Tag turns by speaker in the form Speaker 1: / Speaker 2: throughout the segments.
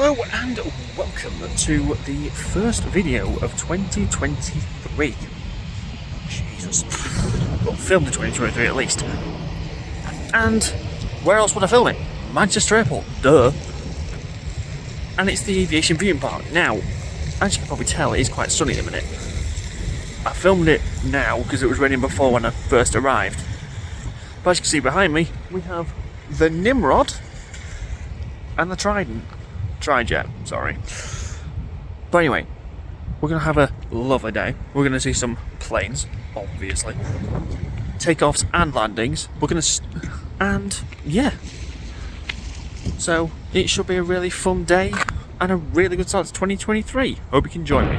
Speaker 1: Hello and welcome to the first video of 2023. Jesus. Well, filmed in 2023 at least. And where else would I film it? Manchester Airport, duh. And it's the aviation viewing park. Now, as you can probably tell, it is quite sunny at the minute. I filmed it now because it was raining before when I first arrived. But as you can see behind me, we have the Nimrod and the Trijet, sorry. But anyway, we're going to have a lovely day. We're going to see some planes, obviously. Takeoffs and landings. We're going to... and, yeah. So, it should be a really fun day and a really good start to 2023. Hope you can join me.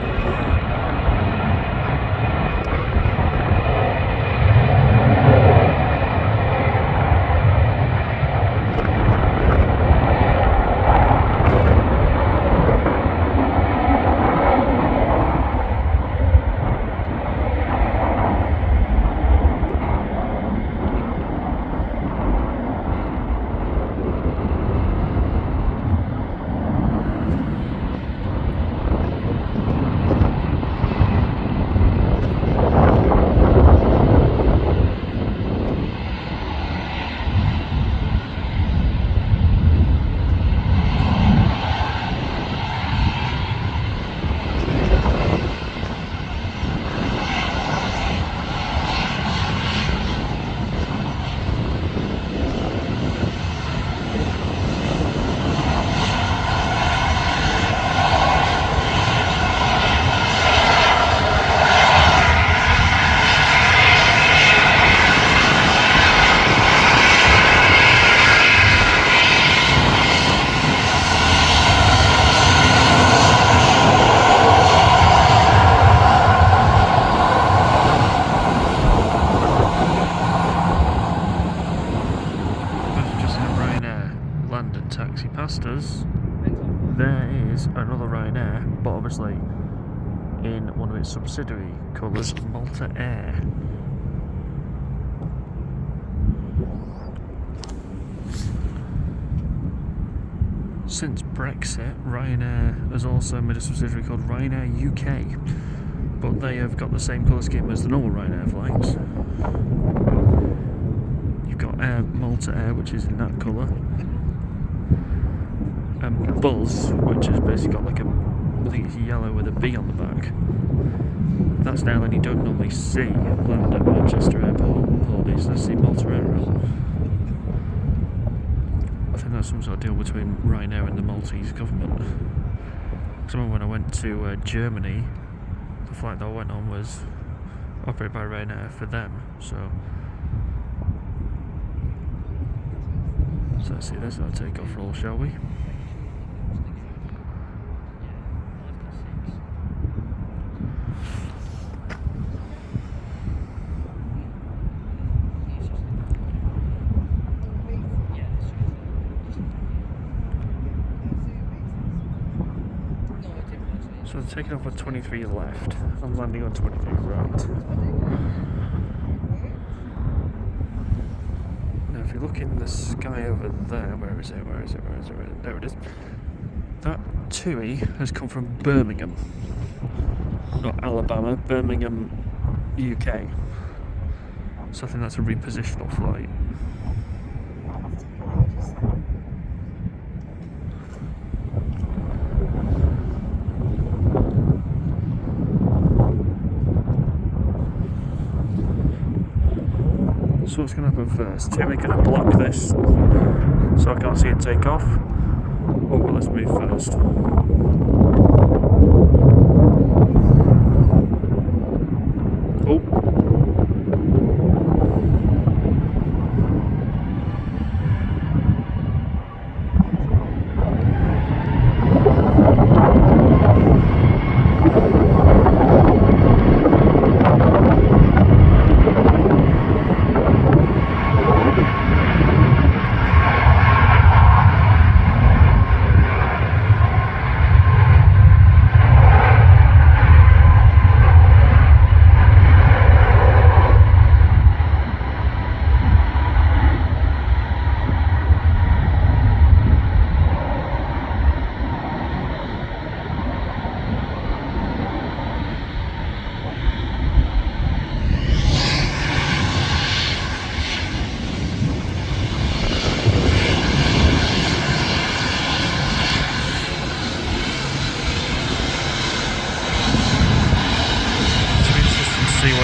Speaker 1: Taxi past us, there is another Ryanair, but obviously in one of its subsidiary colours, Malta Air. Since Brexit, Ryanair has also made a subsidiary called Ryanair UK, but they have got the same colour scheme as the normal Ryanair flights. You've got Malta Air, which is in that colour. Buzz, which has basically got like I think it's yellow with a B on the back. That's an airline you don't normally see land at Manchester Airport. All these, I see Malta Air. I think that's some sort of deal between Ryanair and the Maltese government. Because I remember when I went to Germany, the flight that I went on was operated by Ryanair for them. So let's see, let's not take off roll, shall we? So I'm taking off on 23 left, I'm landing on 23 right. Now if you look in the sky over there, where is it, there it is. That TUI has come from Birmingham, not Alabama, Birmingham, UK. So I think that's a repositional flight. So what's going to happen first? TUI going to block this so I can't see it take off? Or will this move first? Oh.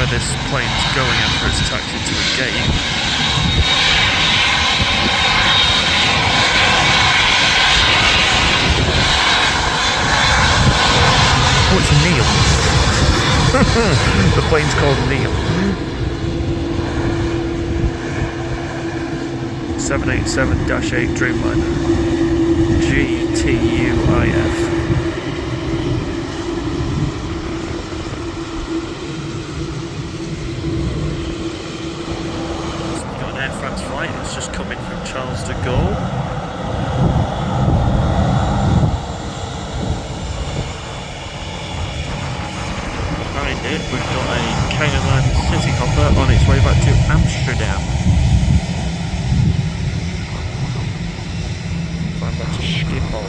Speaker 1: where this plane's going after it's taxied to a gate. Oh, it's Neil. The plane's called Neil. 787-8 Dreamliner. GTUIF. Flight. It's just coming from Charles de Gaulle. Behind it, we've got a Cayman City Hopper on its way back to Amsterdam. Flying back to Schiphol.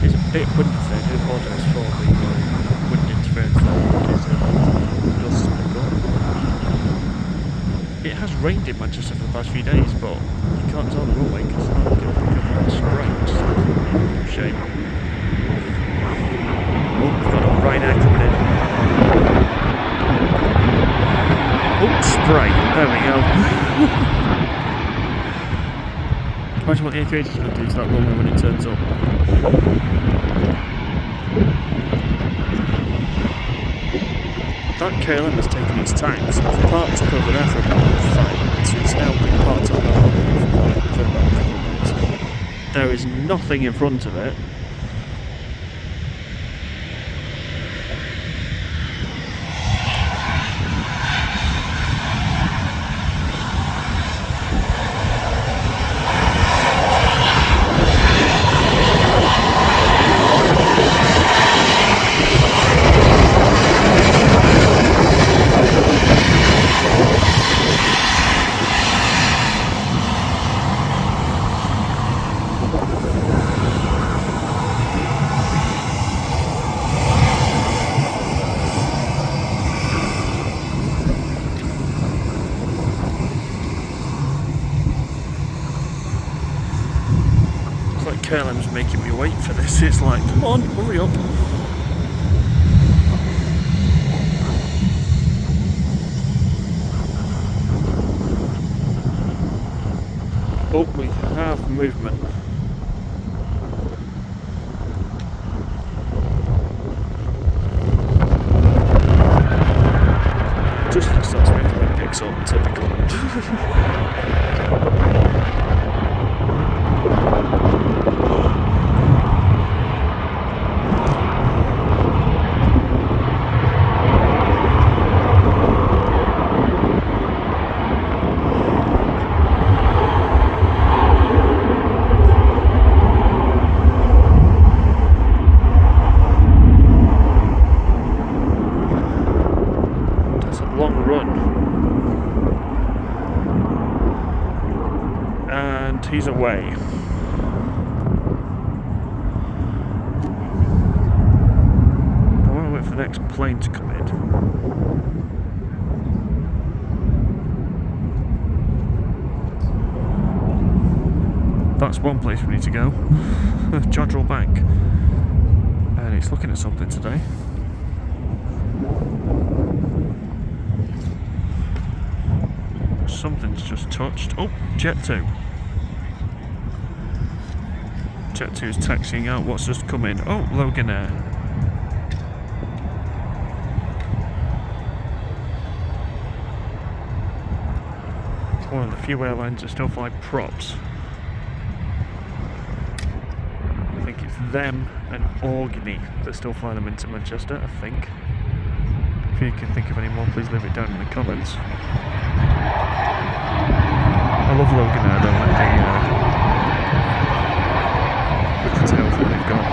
Speaker 1: It's a bit windy today. I do apologise for the wind interference there. It has rained in Manchester for the past few days, but you can't tell the runway because it's not going to pick up that spray, which is a shame. Oh, we've got a Ryanair coming in. Oh, spray. There we go. Imagine what the A380 is going to do to that runway when it turns up. That KLM has taken its time, so it's parked up over there for about 5 minutes. It's now been parked up there for about a couple of minutes. There is nothing in front of it. KLM's making me wait for this. It's like, come on, hurry up. Oh, we have movement. Just as it starts making when it picks up, typical. Long run, and he's away. I want to wait for the next plane to come in. That's one place we need to go. Jodrell Bank, and it's looking at something today. Something's just touched. Oh, Jet 2. Jet 2 is taxiing out. What's just come in? Oh, Logan Air. It's one of the few airlines that still fly props. I think it's them and Orkney that still fly them into Manchester, I think. If you can think of any more, please leave it down in the comments. I love Logan Air, though, with the tails that they've got.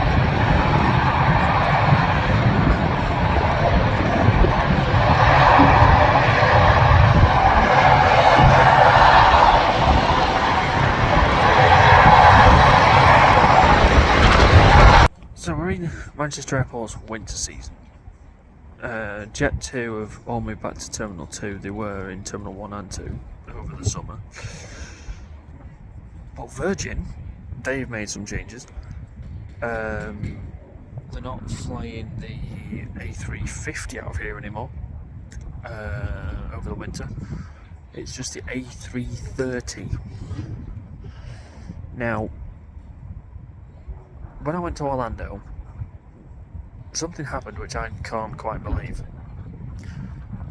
Speaker 1: So we're in Manchester Airport's winter season. Jet 2 have all moved back to Terminal 2. They were in Terminal 1 and 2 over the summer. But Virgin, they've made some changes. they're not flying the A350 out of here anymore over the winter. It's just the A330. Now, when I went to Orlando, something happened which I can't quite believe.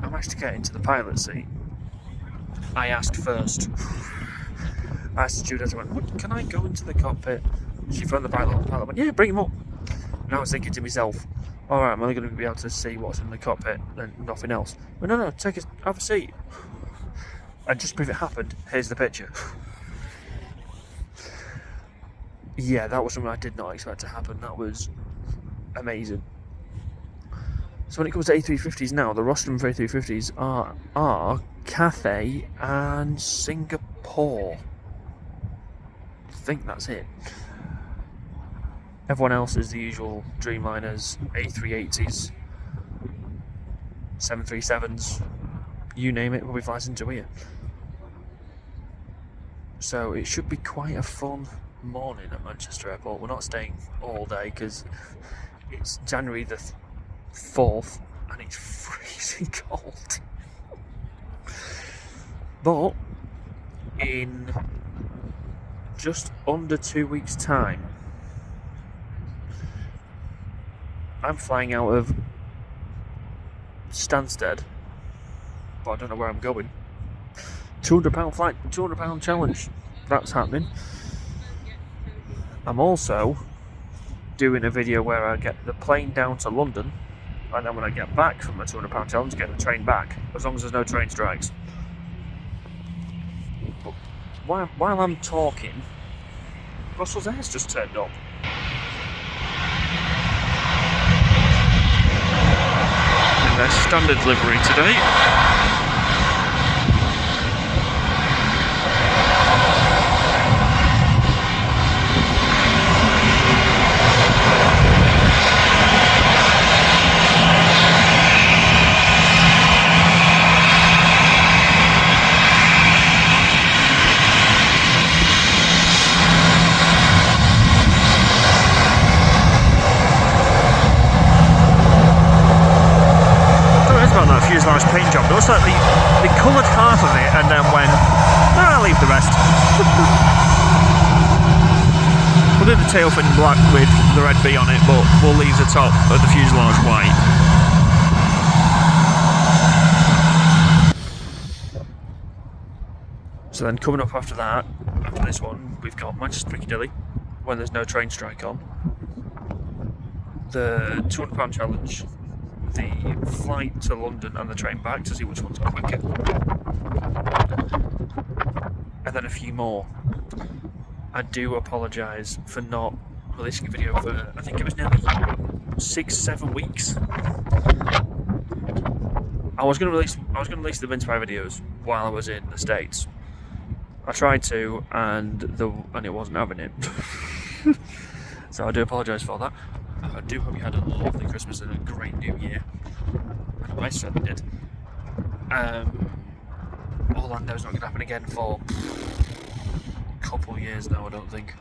Speaker 1: I managed to get into the pilot seat. I asked first. I asked the stewardess, I went, can I go into the cockpit? She phoned the pilot. The pilot went, yeah, bring him up. And I was thinking to myself, alright, I'm only going to be able to see what's in the cockpit and nothing else. But no, have a seat. And just if it happened, here's the picture. Yeah, that was something I did not expect to happen. That was amazing. So when it comes to A350s now, the rostrum for A350s are Cathay and Singapore. I think that's it. Everyone else is the usual Dreamliners, A380s, 737s, you name it, probably flies into here. So it should be quite a fun morning at Manchester Airport. We're not staying all day because it's January the 4th and it's freezing cold. But in just under 2 weeks' time, I'm flying out of Stansted, but I don't know where I'm going. £200 flight, £200 challenge. That's happening. I'm also doing a video where I get the plane down to London, and then when I get back from the £200 challenge, get the train back, as long as there's no train strikes. But while I'm talking, Brussels Air's just turned up. In their standard livery today. Fuselage paint job. It looks like they coloured half of it and then went, I'll leave the rest. We'll do the tail fin black with the red B on it, but we'll leave the top of the fuselage white. So then coming up after that, after this one, we've got Manchester Piccadilly, when there's no train strike on. The £200 challenge, the flight to London and the train back to see which one's quicker, and then a few more. I do apologise for not releasing a video for, I think it was nearly 6-7 weeks. I was going to release the Inspire videos while I was in the States. I tried to, and it wasn't having it. So I do apologise for that. I do hope you had a lovely Christmas and a great New Year. And I certainly did. Orlando's not going to happen again for a couple of years now, I don't think.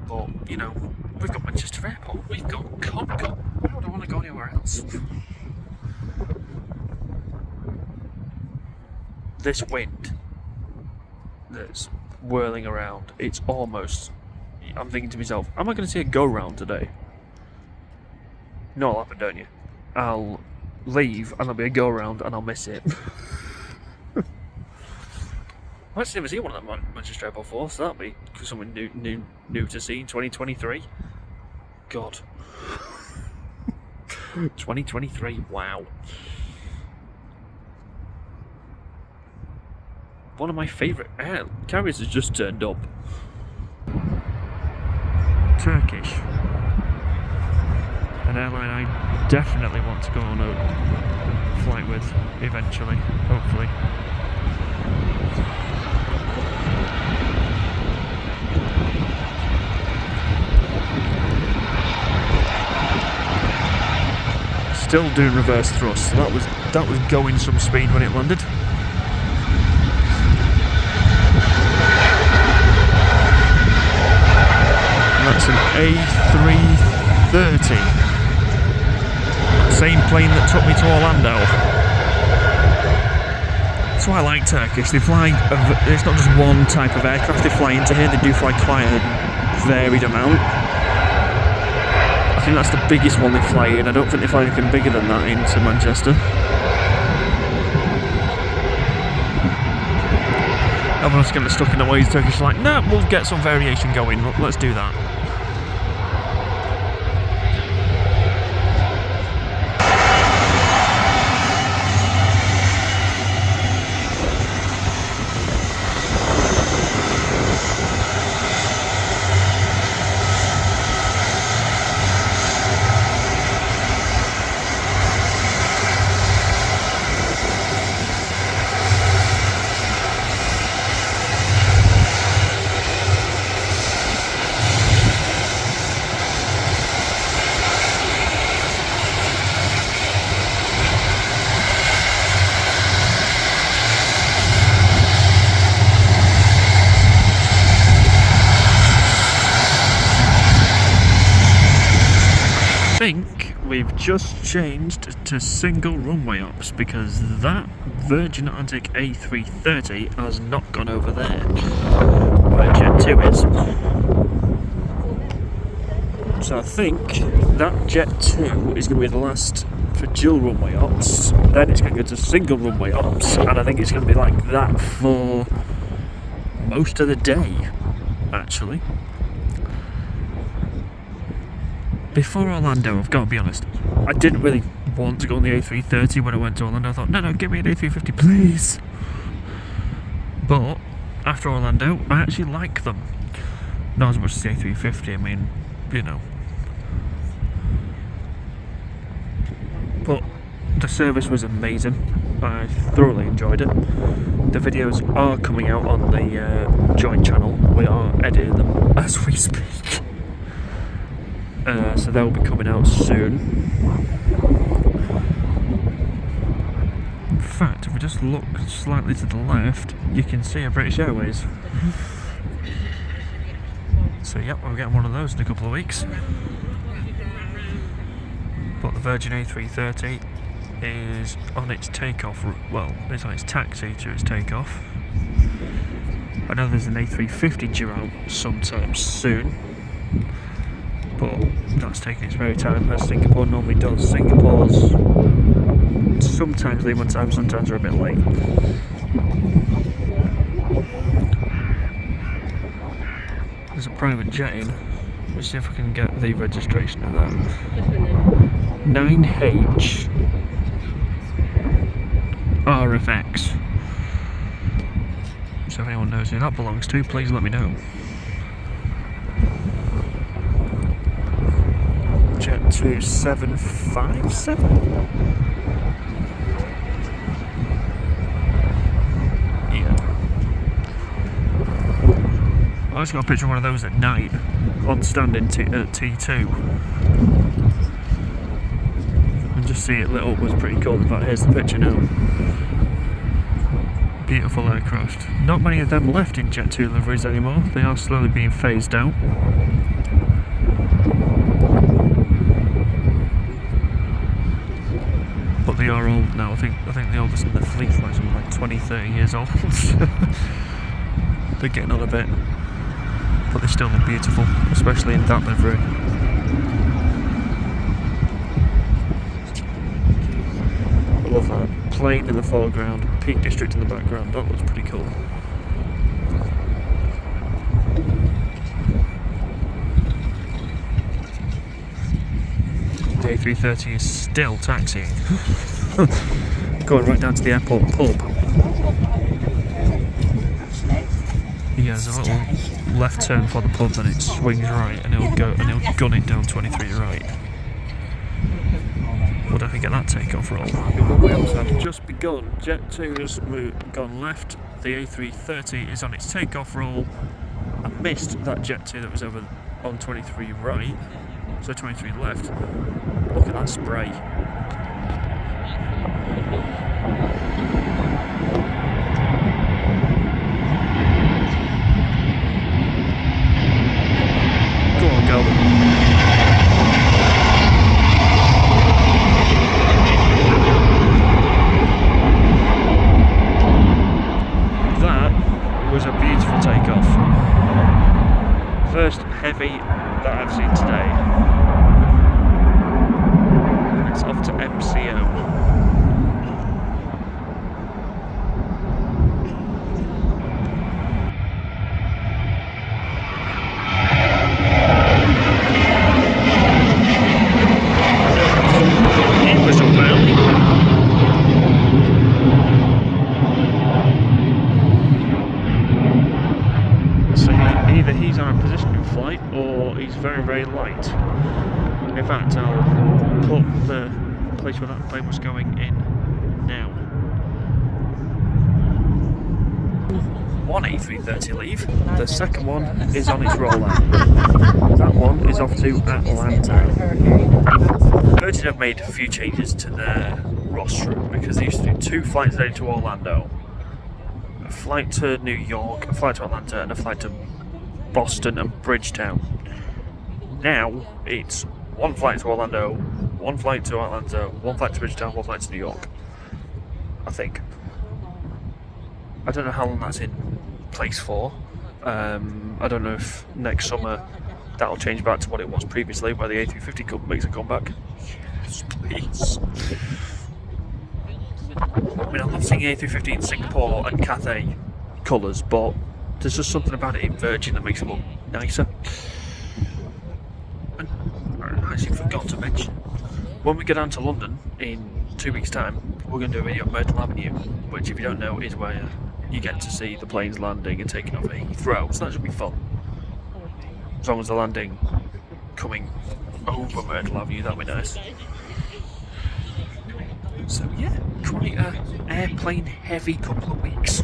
Speaker 1: But, you know, we've got Manchester Airport, we've got Concom. Why would I want to go anywhere else? This wind that's whirling around, it's almost... I'm thinking to myself, am I going to see a go-round today? No, it'll happen, don't you? I'll leave and there'll be a go-round and I'll miss it. I've actually never seen one of that Manchester Airport before, so that'll be something new to see in 2023. God. 2023, wow. One of my favourite air carriers has just turned up. Turkish. An airline I definitely want to go on a flight with eventually, hopefully. Still doing reverse thrust, so that was going some speed when it landed. That's an A330. Same plane that took me to Orlando. That's why I like Turkish. They fly, it's not just one type of aircraft they fly into here, they do fly quite a varied amount. I think that's the biggest one they fly in. I don't think they fly anything bigger than that into Manchester. Everyone's getting stuck in the ways. Turkish like, no, we'll get some variation going. Let's do that. I think we've just changed to single runway ops because that Virgin Atlantic A330 has not gone over there where Jet 2 is. So I think that Jet 2 is going to be the last for dual runway ops, then it's going to go to single runway ops, and I think it's going to be like that for most of the day, actually. Before Orlando, I've got to be honest, I didn't really want to go on the A330 when I went to Orlando. I thought, no, give me an A350, please. But after Orlando, I actually like them. Not as much as the A350, I mean, you know. But the service was amazing. I thoroughly enjoyed it. The videos are coming out on the joint channel. We are editing them as we speak. So they'll be coming out soon. In fact, if we just look slightly to the left, you can see a British Airways. So yep, we'll get one of those in a couple of weeks. But the Virgin A330 is on its takeoff, well, it's on its taxi to its takeoff. I know there's an A350 due out sometime soon, but that's taking its very time, as Singapore normally does. Singapore's sometimes leave on time, sometimes are a bit late. There's a private jet in. Let's see if I can get the registration of that. 9H RFX. So if anyone knows who that belongs to, please let me know. Jet 2757. Yeah. I just got a picture of one of those at night on standing T2. And just see it lit up was pretty cool. In fact, here's the picture now. Beautiful aircraft. Not many of them left in Jet 2 liveries anymore. They are slowly being phased out. But they are old now. I think the oldest in the fleet is like something like 20-30 years old. They're getting on a bit, but they still look beautiful, especially in that livery. I love that plane in the foreground, Peak District in the background. That looks pretty cool. The A330 is still taxiing. Going right down to the airport pub. He has a little left turn for the pub, then it swings right, and he'll gun it down 23 right. We'll definitely get that takeoff roll. The runway ops have just begun. Jet 2 has gone left. The A330 is on its takeoff roll. I missed that Jet 2 that was over on 23 right. So 23 left. Look at that spray. Go on, go. was a beautiful takeoff. First heavy that I've seen today. And it's off to MCO. It was up early. So either he's on a positioning flight or he's very, very light. In fact, I'll put the place where that plane was going in now. One A330 leave. The second one is on its rollout. That one is off to Atlanta. Virgin have made a few changes to their roster because they used to do 2 flights a day to Orlando, a flight to New York, a flight to Atlanta, and a flight to Boston and Bridgetown. Now it's 1 flight to Orlando, 1 flight to Atlanta, 1 flight to Bridgetown, 1 flight to New York. I think. I don't know how long that's in place for. I don't know if next summer that'll change back to what it was previously, where the A350 makes a comeback. Yes, please. I mean, I love seeing A350 in Singapore and Cathay colours, but there's just something about it in Virgin that makes it look nicer. And I actually forgot to mention, when we go down to London in 2 weeks' time, we're going to do a video at Myrtle Avenue, which, if you don't know, is where you get to see the planes landing and taking off at Heathrow, so that should be fun. As long as the landing coming over Myrtle Avenue, that'd be nice. So yeah, quite a airplane heavy couple of weeks.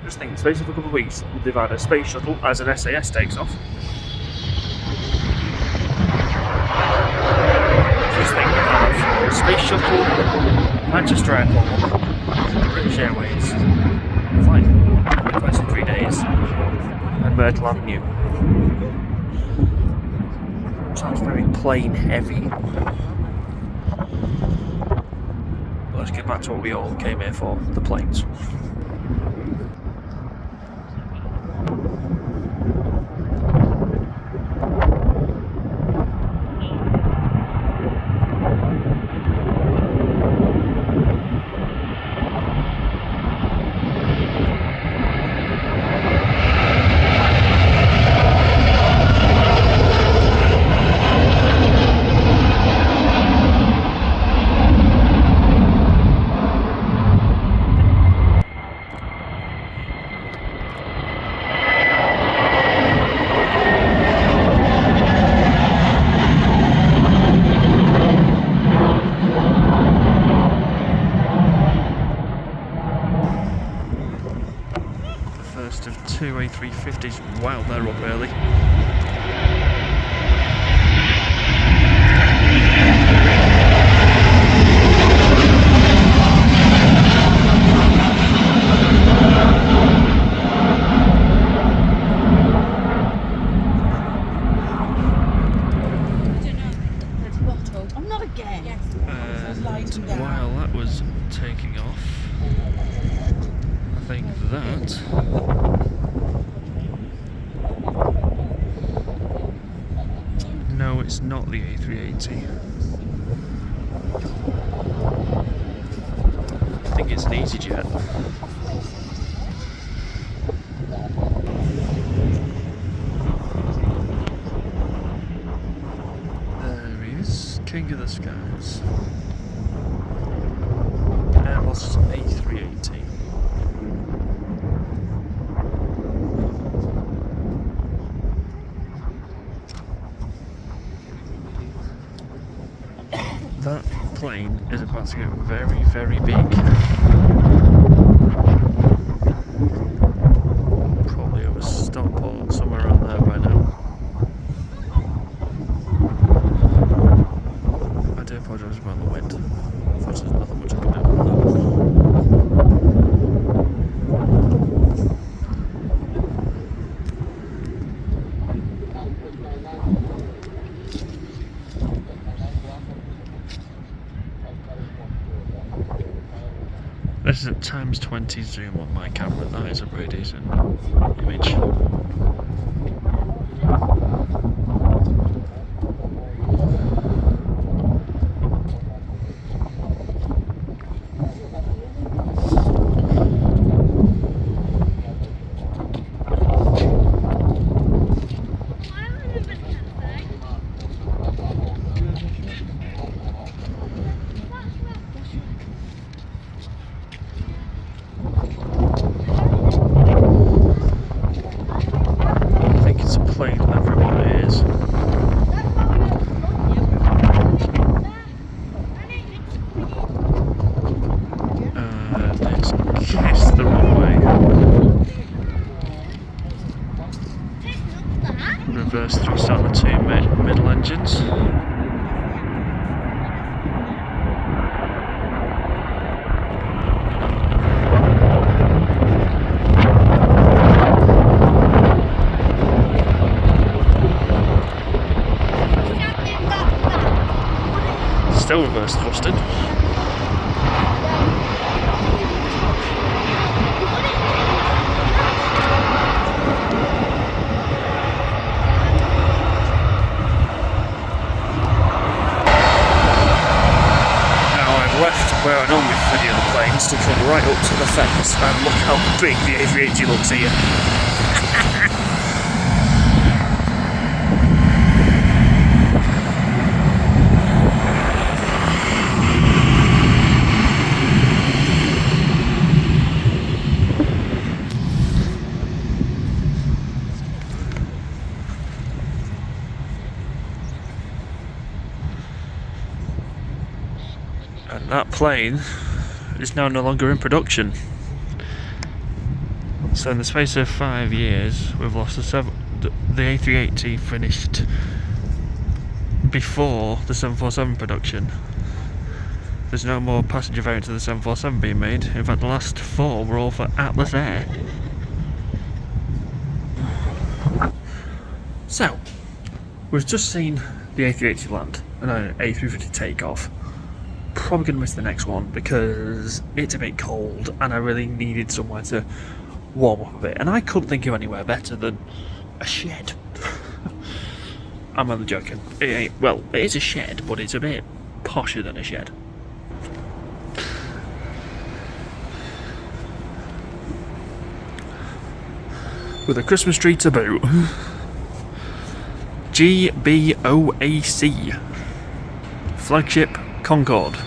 Speaker 1: Just think, in the space of a couple of weeks, they've had a space shuttle as an SAS takes off. Just think of space shuttle, Manchester Airport, British Airways, flights in 3 days, and Myrtle Avenue. Sounds very plane heavy. But let's get back to what we all came here for, the planes. First of 2 A350s. Wow, they're up early.
Speaker 2: I'm not again.
Speaker 1: And while that was taking off, I think that no, it's not the A380. I think it's an EasyJet. There he is, King of the Skies. Airbus A380. That plane is about to get very, very big. Probably over Stockport, somewhere around there by now. I do apologise about the wind. There's nothing much I can do about that. times 20 zoom on my camera. That is a pretty decent image. The runway. Reverse thrust on the two middle engines. Still reverse thrusted. Where I normally video the planes to come right up to the fence, and look how big the A380 looks here. And that plane is now no longer in production. So in the space of 5 years, we've lost the A380 finished before the 747 production. There's no more passenger variants of the 747 being made. In fact, the last 4 were all for Atlas Air. So, we've just seen the A380 land and an A350 take off. Probably going to miss the next one because it's a bit cold and I really needed somewhere to warm up a bit, and I couldn't think of anywhere better than a shed. I'm only joking. Well, it is a shed, but it's a bit posher than a shed. With a Christmas tree to boot. GBOAC Flagship Concorde.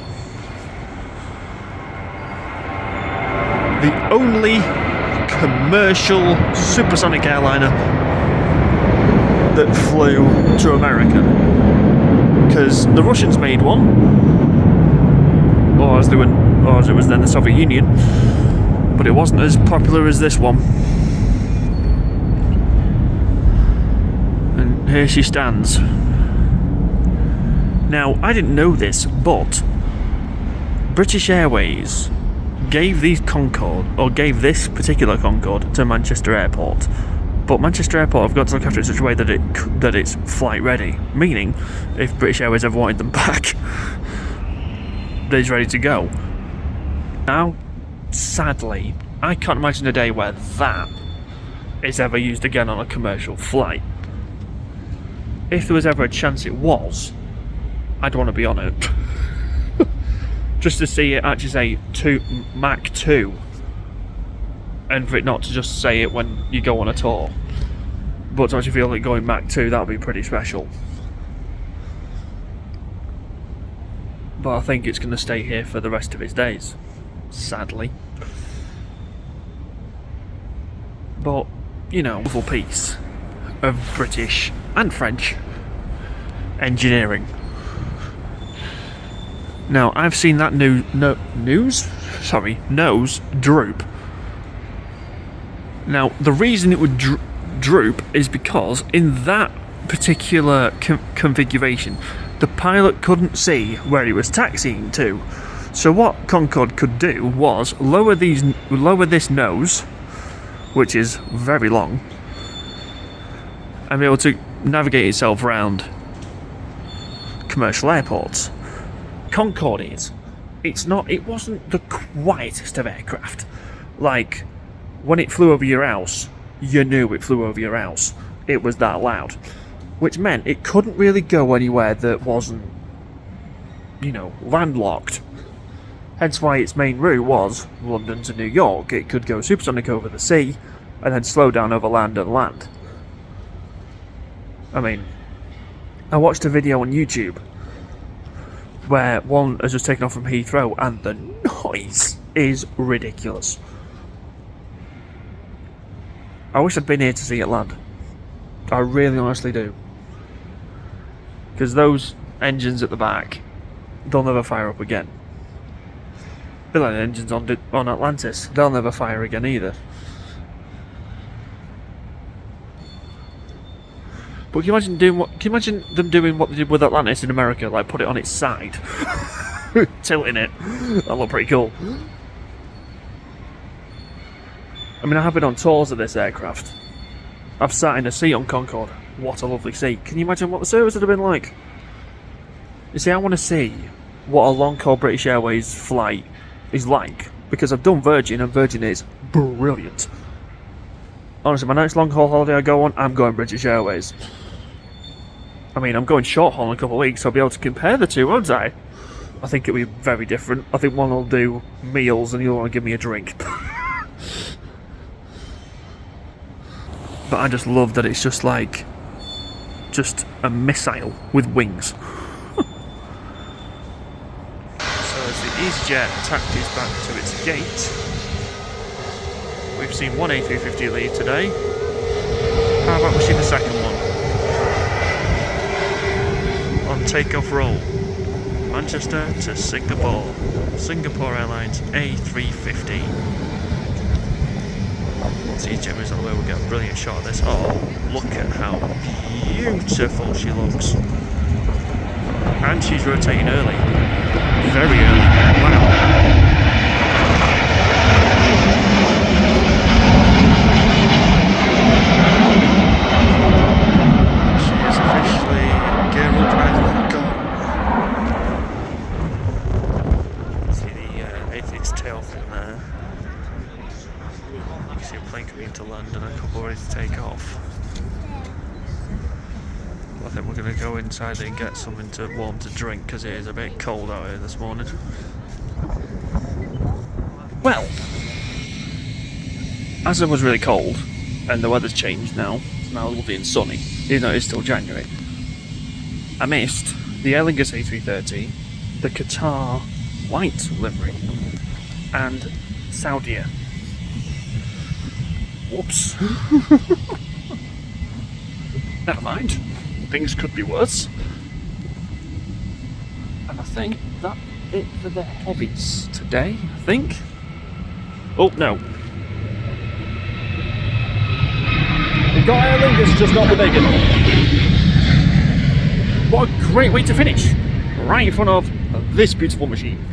Speaker 1: The only commercial supersonic airliner that flew to America. Because the Russians made one, or as it was then the Soviet Union, but it wasn't as popular as this one. And here she stands. Now, I didn't know this, but British Airways gave this particular Concorde to Manchester Airport, but Manchester Airport have got to look after it in such a way that it's flight ready, meaning if British Airways ever wanted them back, they're ready to go. Now, sadly, I can't imagine a day where that is ever used again on a commercial flight. If there was ever a chance it was, I'd want to be on it. Just to see it actually say Mach 2, and for it not to just say it when you go on a tour, but to actually feel like going Mach 2, that would be pretty special. But I think it's going to stay here for the rest of its days, sadly. But, you know, wonderful piece of British and French engineering. Now, I've seen that nose droop. Now, the reason it would droop is because in that particular configuration, the pilot couldn't see where he was taxiing to. So what Concorde could do was lower this nose, which is very long, and be able to navigate itself around commercial airports. Concorde is it wasn't the quietest of aircraft. Like, when it flew over your house, you knew it flew over your house. It was that loud. Which meant it couldn't really go anywhere that wasn't, landlocked. Hence why its main route was London to New York. It could go supersonic over the sea, and then slow down over land and land. I mean, I watched a video on YouTube where one has just taken off from Heathrow, and the noise is ridiculous. I wish I'd been here to see it land. I really honestly do. Because those engines at the back, they'll never fire up again. Be like the engines on Atlantis, they'll never fire again either. But can you imagine them doing what they did with Atlantis in America, like put it on its side, tilting it? That looked pretty cool. I mean, I have been on tours of this aircraft. I've sat in a seat on Concorde. What a lovely seat. Can you imagine what the service would have been like? You see, I want to see what a long-haul British Airways flight is like, because I've done Virgin, and Virgin is brilliant. Honestly, my next long-haul holiday I go on, I'm going British Airways. I mean, I'm going short-haul in a couple of weeks, so I'll be able to compare the two, won't I? I think it'll be very different. I think one will do meals and the other one will give me a drink. But I just love that it's just like, just a missile with wings. So as the EasyJet taxis back to its gate, we've seen one A380 leave today. How about we see the second one? On takeoff roll, Manchester to Singapore. Singapore Airlines A350. Once EasyJet moves on the way, we'll get a brilliant shot of this. Oh, look at how beautiful she looks. And she's rotating early. Very early. Wow. She is officially gear up and gone. See the A3's tail fin there. You can see a plane coming into land and a couple ready to take off. I think we're going to go inside and get something warm to drink, because it is a bit cold out here this morning. Well, as it was really cold and the weather's changed now, it's now lovely and sunny, even though it's still January, I missed the Aer Lingus A330, the Qatar white livery, and Saudia. Whoops. Never mind. Things could be worse. And I think that's it for the heavies today, I think. Oh, no. We've got Aer Lingus, just not the bacon. What a great way to finish. Right in front of this beautiful machine.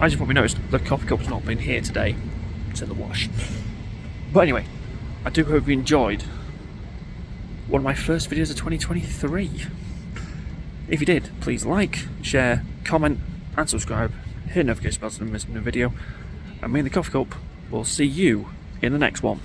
Speaker 1: As you probably noticed, the coffee cup's not been here today. It's in the wash. But anyway, I do hope you enjoyed one of my first videos of 2023. If you did, please like, share, comment and subscribe. Hit the notification bell so you don't miss a new video. And me and the coffee cup will see you in the next one.